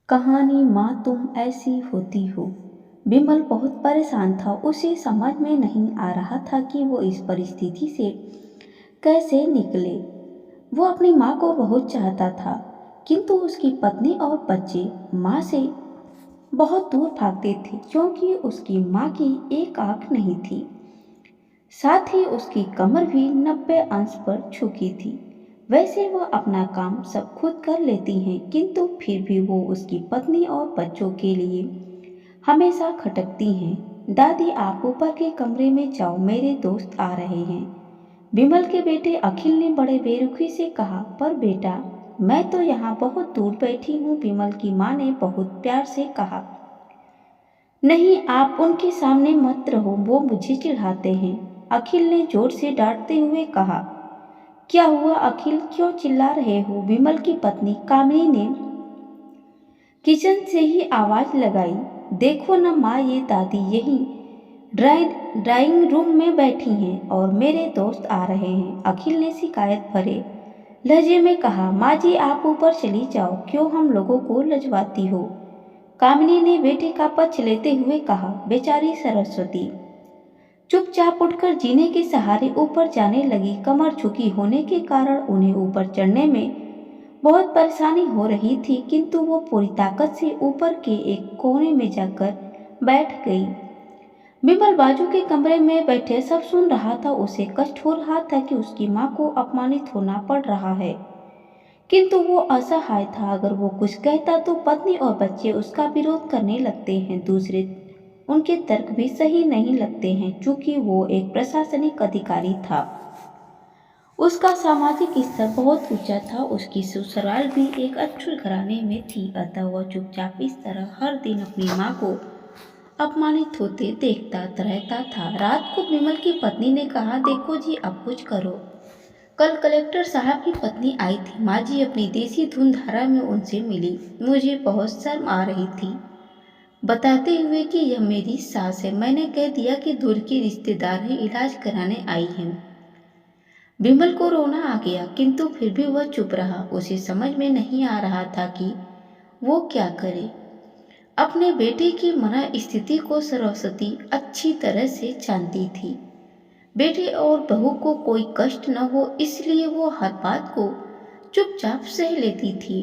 कहानी माँ तुम ऐसी होती हो। विमल बहुत परेशान था। उसे समझ में नहीं आ रहा था कि वो इस परिस्थिति से कैसे निकले। वो अपनी माँ को बहुत चाहता था, किंतु उसकी पत्नी और बच्चे माँ से बहुत दूर भागते थे क्योंकि उसकी माँ की एक आंख नहीं थी। साथ ही उसकी कमर भी 90 अंश पर झुकी थी। वैसे वह अपना काम सब खुद कर लेती हैं, किंतु फिर भी वो उसकी पत्नी और बच्चों के लिए हमेशा खटकती हैं। दादी, आप ऊपर के कमरे में जाओ, मेरे दोस्त आ रहे हैं। विमल के बेटे अखिल ने बड़े बेरुखी से कहा। पर बेटा, मैं तो यहाँ बहुत दूर बैठी हूँ। विमल की माँ ने बहुत प्यार से कहा। नहीं, आप उनके सामने मत रहो, वो मुझे चिढ़ाते हैं। अखिल ने जोर से डांटते हुए कहा। क्या हुआ अखिल, क्यों चिल्ला रहे हो? विमल की पत्नी कामिनी ने किचन से ही आवाज लगाई। देखो न माँ, ये दादी यहीं ड्राइंग रूम में बैठी हैं और मेरे दोस्त आ रहे हैं। अखिल ने शिकायत भरे लहजे में कहा। माँ जी, आप ऊपर चली जाओ, क्यों हम लोगों को लजवाती हो? कामिनी ने बेटे का पक्ष लेते हुए कहा। बेचारी सरस्वती चुपचाप उठकर जीने के सहारे ऊपर जाने लगी। कमर झुकी होने के कारण उन्हें ऊपर चढ़ने में बहुत परेशानी हो रही थी, किंतु वो पूरी ताकत से ऊपर के एक कोने में जाकर बैठ गई। विमल बाजू के कमरे में बैठे सब सुन रहा था। उसे कष्ट हो रहा था कि उसकी माँ को अपमानित होना पड़ रहा है, किंतु वो असहाय था। अगर वो कुछ कहता तो पत्नी और बच्चे उसका विरोध करने लगते हैं। दूसरे उनके तर्क भी सही नहीं लगते हैं। चूंकि वो एक प्रशासनिक अधिकारी था, उसका सामाजिक स्तर बहुत ऊंचा था। उसकी ससुराल भी एक अच्छे घराने में थी, अतः वह चुपचाप इस तरह हर दिन अपनी माँ को अपमानित होते देखता रहता था। रात को विमल की पत्नी ने कहा। देखो जी, अब कुछ करो। कल कलेक्टर साहब की पत्नी आई थी। माँ जी अपनी देसी धुन धारा में उनसे मिली। मुझे बहुत शर्म आ रही थी, बताते हुए कि यह मेरी सास है। मैंने कह दिया कि दूर की रिश्तेदार है, इलाज कराने आई है। विमल को रोना आ गया, किंतु फिर भी वह चुप रहा। उसे समझ में नहीं आ रहा था कि वो क्या करे। अपने बेटे की मना स्थिति को सरस्वती अच्छी तरह से जानती थी। बेटे और बहू को कोई कष्ट न हो, इसलिए वो हर बात को चुपचाप सह लेती थी।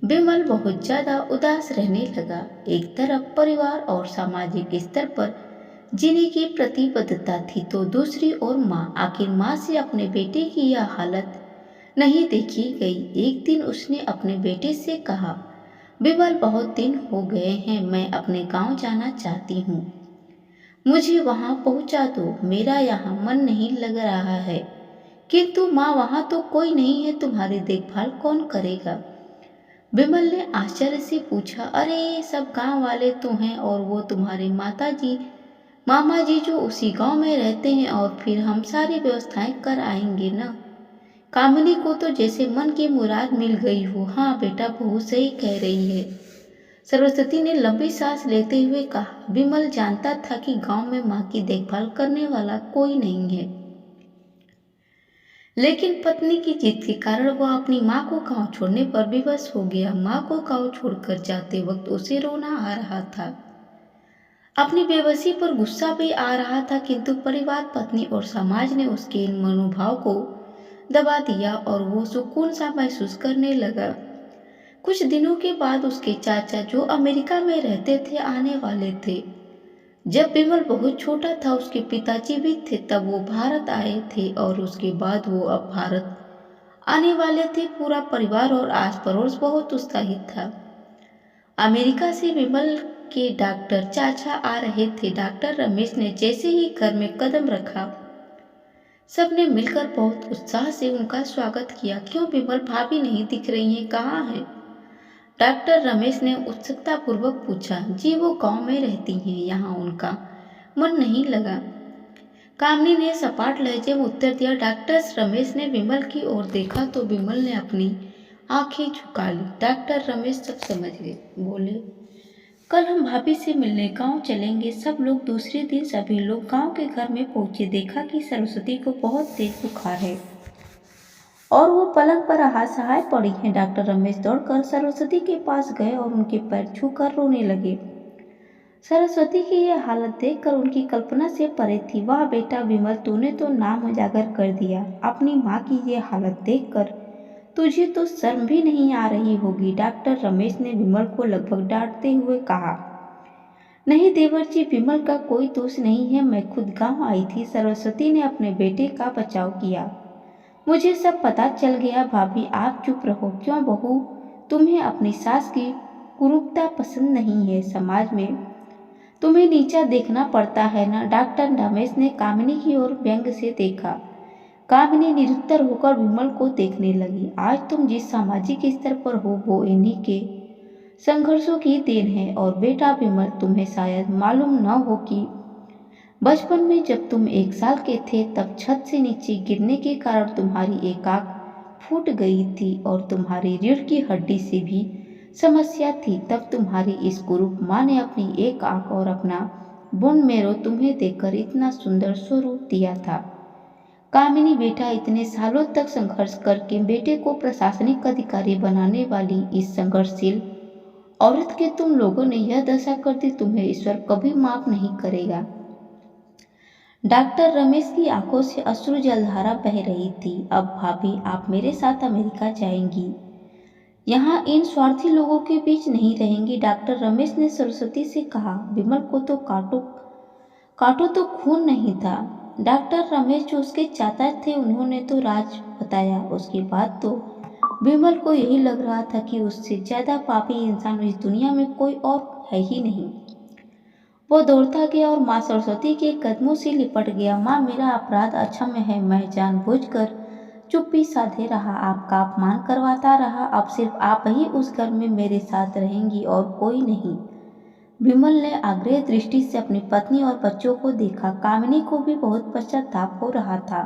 विमल बहुत ज्यादा उदास रहने लगा। एक तरफ परिवार और सामाजिक स्तर पर जीने की प्रतिबद्धता थी, तो दूसरी ओर माँ। आखिर माँ से अपने बेटे की यह हालत नहीं देखी गई। एक दिन उसने अपने बेटे से कहा। विमल, बहुत दिन हो गए हैं, मैं अपने गांव जाना चाहती हूँ। मुझे वहां पहुंचा दो, मेरा यहाँ मन नहीं लग रहा है। किंतु माँ, वहां तो कोई नहीं है, तुम्हारी देखभाल कौन करेगा? विमल ने आश्चर्य से पूछा। अरे, सब गांव वाले तो हैं, और वो तुम्हारे मामा जी जो उसी गांव में रहते हैं, और फिर हम सारी व्यवस्थाएं कर आएंगे ना। कामिनी को तो जैसे मन की मुराद मिल गई हो। हाँ बेटा, बहू सही कह रही है, सरस्वती ने लंबी सांस लेते हुए कहा। विमल जानता था कि गांव में माँ की देखभाल करने वाला कोई नहीं है, लेकिन पत्नी की जिद के कारण वह अपनी माँ को गांव छोड़ने पर विवश हो गया। माँ को गांव छोड़कर जाते वक्त उसे रोना आ रहा था। अपनी बेबसी पर गुस्सा भी आ रहा था, किंतु परिवार, पत्नी और समाज ने उसके इन मनोभाव को दबा दिया और वो सुकून सा महसूस करने लगा। कुछ दिनों के बाद उसके चाचा, जो अमेरिका में रहते थे, आने वाले थे। जब विमल बहुत छोटा था, उसके पिताजी भी थे, तब वो भारत आए थे, और उसके बाद वो अब भारत आने वाले थे। पूरा परिवार और आस पड़ोस बहुत उत्साहित था। अमेरिका से विमल के डॉक्टर चाचा आ रहे थे। डॉक्टर रमेश ने जैसे ही घर में कदम रखा, सबने मिलकर बहुत उत्साह से उनका स्वागत किया। क्यों विमल, भाभी नहीं दिख रही हैं, कहाँ हैं? डॉक्टर रमेश ने उत्सुकता पूर्वक पूछा। जी, वो गांव में रहती हैं, यहाँ उनका मन नहीं लगा, कामिनी ने सपाट लहजे में उत्तर दिया। डॉक्टर रमेश ने विमल की ओर देखा तो विमल ने अपनी आंखें झुका ली। डॉक्टर रमेश सब समझ गए, बोले, कल हम भाभी से मिलने गांव चलेंगे सब लोग। दूसरे दिन सभी लोग गांव के घर में पहुंचे। देखा कि सरस्वती को बहुत तेज बुखार है और वो पलंग पर असहाय पड़ी हैं। डॉक्टर रमेश दौड़कर सरस्वती के पास गए और उनके पैर छूकर रोने लगे। सरस्वती की यह हालत देखकर उनकी कल्पना से परे थी। वाह बेटा विमल, तूने तो नाम उजागर कर दिया। अपनी माँ की ये हालत देखकर तुझे तो शर्म भी नहीं आ रही होगी। डॉक्टर रमेश ने विमल को लगभग डांटते हुए कहा। नहीं देवर जी, विमल का कोई दोष नहीं है, मैं खुद गांव आई थी। सरस्वती ने अपने बेटे का बचाव किया। मुझे सब पता चल गया। भाभी आप चुप रहो। क्यों बहू, तुम्हें अपनी सास की कुरूपता पसंद नहीं है? समाज में तुम्हें नीचा देखना पड़ता है ना? डॉक्टर रमेश ने कामिनी की ओर व्यंग से देखा। कामिनी निरुत्तर होकर विमल को देखने लगी। आज तुम जिस सामाजिक स्तर पर हो वो इन्हीं के संघर्षों की देन है। और बेटा विमल, तुम्हें शायद मालूम न हो कि बचपन में जब तुम 1 साल के थे तब छत से नीचे गिरने के कारण तुम्हारी एक आंख फूट गई थी और तुम्हारी रीढ़ की हड्डी से भी समस्या थी। तब तुम्हारी इस कुरूप माँ ने अपनी एक आंख और अपना बोन मेरो तुम्हें देकर इतना सुंदर स्वरूप दिया था। कामिनी बेटा, इतने सालों तक संघर्ष करके बेटे को प्रशासनिक अधिकारी बनाने वाली इस संघर्षशील औरत के तुम लोगों ने यह दशा कर दी, तुम्हें ईश्वर कभी माफ नहीं करेगा। डॉक्टर रमेश की आंखों से अश्रु जलधारा बह रही थी। अब भाभी, आप मेरे साथ अमेरिका जाएंगी, यहाँ इन स्वार्थी लोगों के बीच नहीं रहेंगी। डॉक्टर रमेश ने सरस्वती से कहा। विमल को तो काटो काटो तो खून नहीं था। डॉक्टर रमेश जो उसके चाचा थे उन्होंने तो राज बताया। उसके बाद तो विमल को यही लग रहा था कि उससे ज्यादा पापी इंसान इस दुनिया में कोई और है ही नहीं। वो दौड़ता गया और माँ सरस्वती के कदमों से लिपट गया। माँ, मेरा अपराध अक्षम है, मैं जानबूझकर चुप्पी साधे रहा, आपका अपमान करवाता रहा। अब सिर्फ आप ही उस घर में मेरे साथ रहेंगी और कोई नहीं। विमल ने आग्रह दृष्टि से अपनी पत्नी और बच्चों को देखा। कामिनी को भी बहुत पश्चाताप हो रहा था,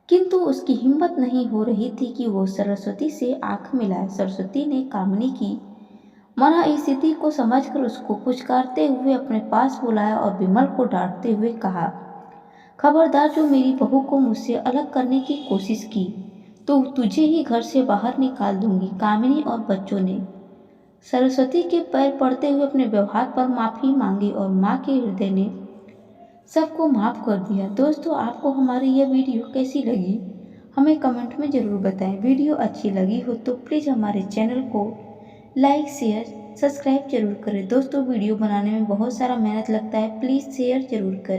किंतु उसकी हिम्मत नहीं हो रही थी कि वो सरस्वती से आंख मिलाए। सरस्वती ने कामिनी की मना स्थिति को समझकर उसको पुचकारते हुए अपने पास बुलाया और विमल को डांटते हुए कहा, खबरदार, जो मेरी बहू को मुझसे अलग करने की कोशिश की तो तुझे ही घर से बाहर निकाल दूंगी। कामिनी और बच्चों ने सरस्वती के पैर पड़ते हुए अपने व्यवहार पर माफी मांगी और माँ के हृदय ने सबको माफ कर दिया। दोस्तों, आपको हमारी यह वीडियो कैसी लगी हमें कमेंट में ज़रूर बताएं। वीडियो अच्छी लगी हो तो प्लीज़ हमारे चैनल को लाइक शेयर सब्सक्राइब जरूर करें। दोस्तों, वीडियो बनाने में बहुत सारा मेहनत लगता है, प्लीज़ शेयर जरूर करें।